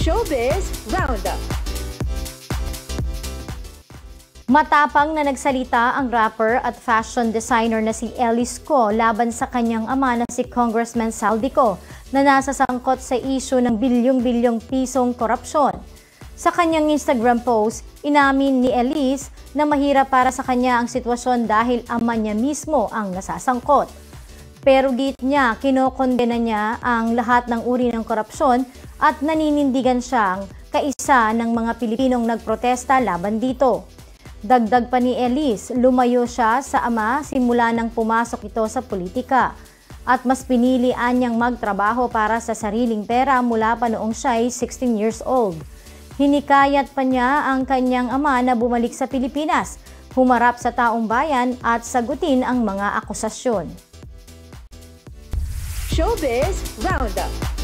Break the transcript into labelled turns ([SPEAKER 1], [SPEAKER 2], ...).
[SPEAKER 1] Showbiz Roundup.
[SPEAKER 2] Matapang na nagsalita ang rapper at fashion designer na si Ellis Go laban sa kanyang ama na si Congressman Saldico na nasasangkot sa isyu ng bilyong-bilyong pisong korupsyon. Sa kanyang Instagram post, inamin ni Ellis na mahirap para sa kanya ang sitwasyon dahil ama niya mismo ang nasasangkot. Pero git niya, kinokondena niya ang lahat ng uri ng korupsyon at naninindigan siyang kaisa ng mga Pilipinong nagprotesta laban dito. Dagdag pa ni Ellis, lumayo siya sa ama simula nang pumasok ito sa politika at mas pinilian niyang magtrabaho para sa sariling pera mula pa noong siya'y 16 years old. Hinikayat pa niya ang kanyang ama na bumalik sa Pilipinas, humarap sa taong bayan at sagutin ang mga akusasyon.
[SPEAKER 1] Showbiz Roundup.